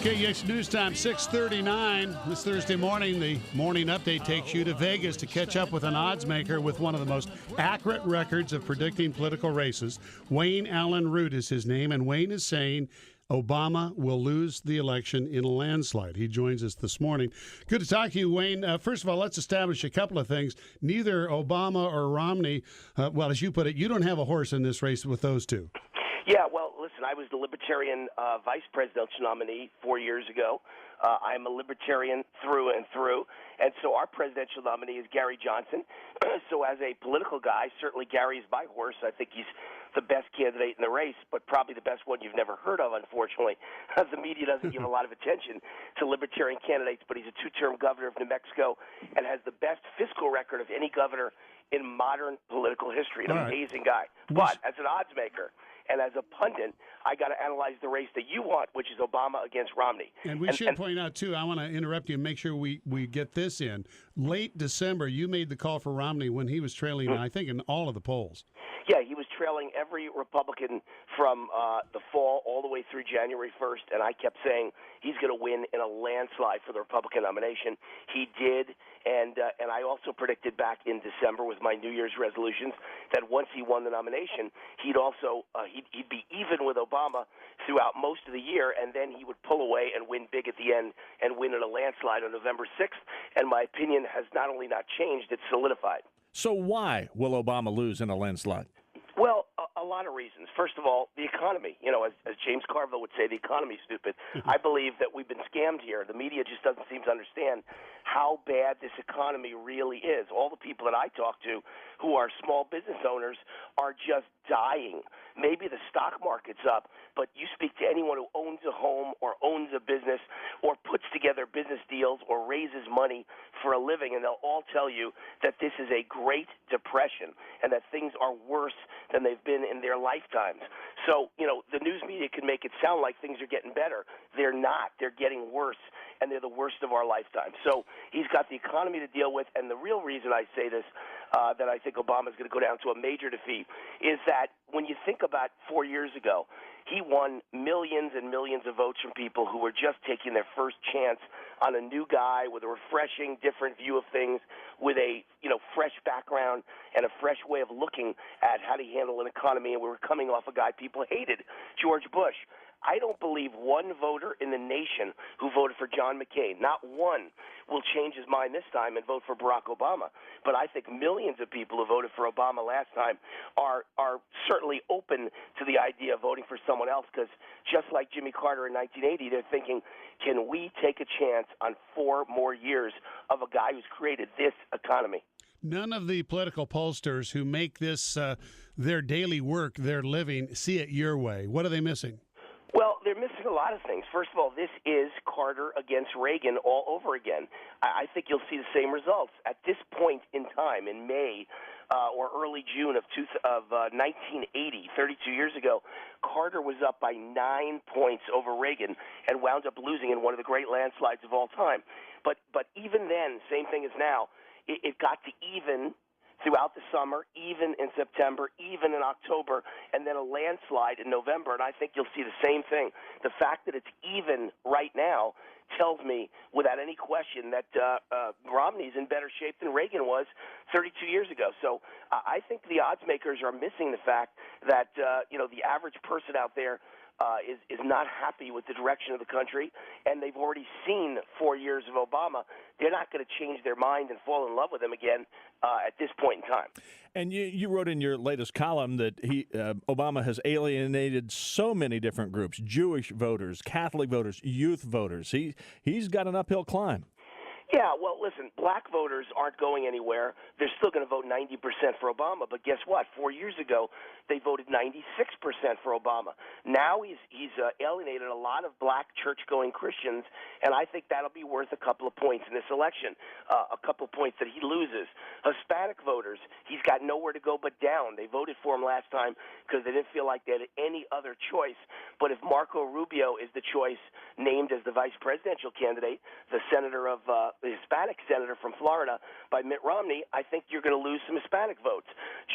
Okay, yes, news time, 6:39 this Thursday morning. The morning update takes you to Vegas to catch up with an odds maker with one of the most accurate records of predicting political races. Wayne Allen Root is his name, and Wayne is saying Obama will lose the election in a landslide. He joins us this morning. Good to talk to you, Wayne. First of all, let's establish a couple of things. Neither Obama or Romney, well, as you put it, you don't have a horse in this race with those two. Yeah, well, listen, I was the Libertarian vice presidential nominee 4 years ago. I'm a Libertarian through and through, and so our presidential nominee is Gary Johnson. So as a political guy, certainly Gary is my horse. I think he's the best candidate in the race, but probably the best one you've never heard of, unfortunately. The media doesn't give a lot of attention to Libertarian candidates, but he's a two-term governor of New Mexico and has the best fiscal record of any governor in modern political history. An amazing guy. But as an odds maker, and as a pundit, I got to analyze the race that you want, which is Obama against Romney. And we should point out, too, I want to interrupt you and make sure we get this in. Late December, you made the call for Romney when he was trailing, I think, in all of the polls. Yeah, he was trailing every Republican from the fall all the way through January 1st, and I kept saying he's going to win in a landslide for the Republican nomination. He did, and I also predicted back in December with my New Year's resolutions that once he won the nomination, he'd also he'd be even with Obama throughout most of the year, and then he would pull away and win big at the end and win in a landslide on November 6th. And my opinion has not only not changed, it's solidified. So why will Obama lose in a landslide? Well, a lot of reasons. First of all, the economy. You know, as James Carville would say, the economy's stupid. I believe that we've been scammed here. The media just doesn't seem to understand how bad this economy really is. All the people that I talk to who are small business owners are just dying. Maybe the stock market's up, but you speak to anyone who owns a home or owns a business or puts together business deals or raises money for a living, and they'll all tell you that this is a great depression and that things are worse than they've been in their lifetimes. So, you know, the news media can make it sound like things are getting better. They're not. They're getting worse, and they're the worst of our lifetime. So he's got the economy to deal with, and the real reason I say this, that I think Obama's going to go down to a major defeat, is that when you think about 4 years ago, he won millions and millions of votes from people who were just taking their first chance on a new guy with a refreshing, different view of things, with a fresh background and a fresh way of looking at how to handle an economy. And we were coming off a guy people hated, George Bush. I don't believe one voter in the nation who voted for John McCain, not one, will change his mind this time and vote for Barack Obama. But I think millions of people who voted for Obama last time are certainly open to the idea of voting for someone else, because just like Jimmy Carter in 1980, they're thinking, can we take a chance on 4 more years of a guy who's created this economy? None of the political pollsters who make this their daily work, their living, see it your way. What are they missing? Well, they're missing a lot of things. First of all, this is Carter against Reagan all over again. I think you'll see the same results. At this point in time, in May or early June of 1980, 32 years ago, Carter was up by 9 points over Reagan and wound up losing in one of the great landslides of all time. But even then, same thing as now, it got to even throughout the summer, even in September, even in October, and then a landslide in November, and I think you'll see the same thing. The fact that it's even right now tells me without any question that Romney's in better shape than Reagan was 32 years ago. So I think the odds makers are missing the fact that the average person out there is not happy with the direction of the country, and they've already seen 4 years of Obama. They're not going to change their mind and fall in love with him again at this point in time. And you wrote in your latest column that Obama has alienated so many different groups: Jewish voters, Catholic voters, youth voters. He's got an uphill climb. Yeah, well, listen, black voters aren't going anywhere. They're still going to vote 90% for Obama. But guess what? 4 years ago, they voted 96% for Obama. Now he's alienated a lot of black church-going Christians, and I think that'll be worth a couple of points in this election, a couple of points that he loses. Hispanic voters, he's got nowhere to go but down. They voted for him last time because they didn't feel like they had any other choice. But if Marco Rubio is the choice named as the vice presidential candidate, the senator of Hispanic senator from Florida by Mitt Romney, I think you're going to lose some Hispanic votes.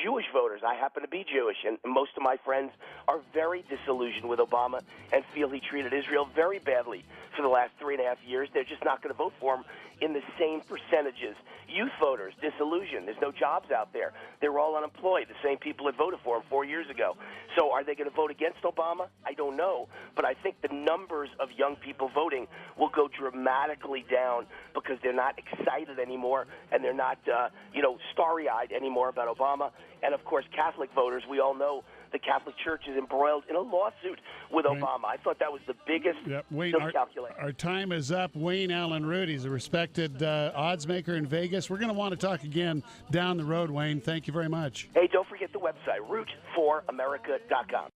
Jewish voters, I happen to be Jewish, and most of my friends are very disillusioned with Obama and feel he treated Israel very badly for the last 3.5 years. They're just not going to vote for him in the same percentages. Youth voters, disillusioned. There's no jobs out there. They're all unemployed, the same people that voted for him 4 years ago. So are they going to vote against Obama? I don't know. But I think the numbers of young people voting will go dramatically down because they're not excited anymore and they're not, starry-eyed anymore about Obama. And, of course, Catholic voters, we all know the Catholic Church is embroiled in a lawsuit with Obama. I thought that was the biggest miscalculation. Our time is up. Wayne Allen Root, he's a respected odds maker in Vegas. We're going to want to talk again down the road, Wayne. Thank you very much. Hey, don't forget the website, root4america.com.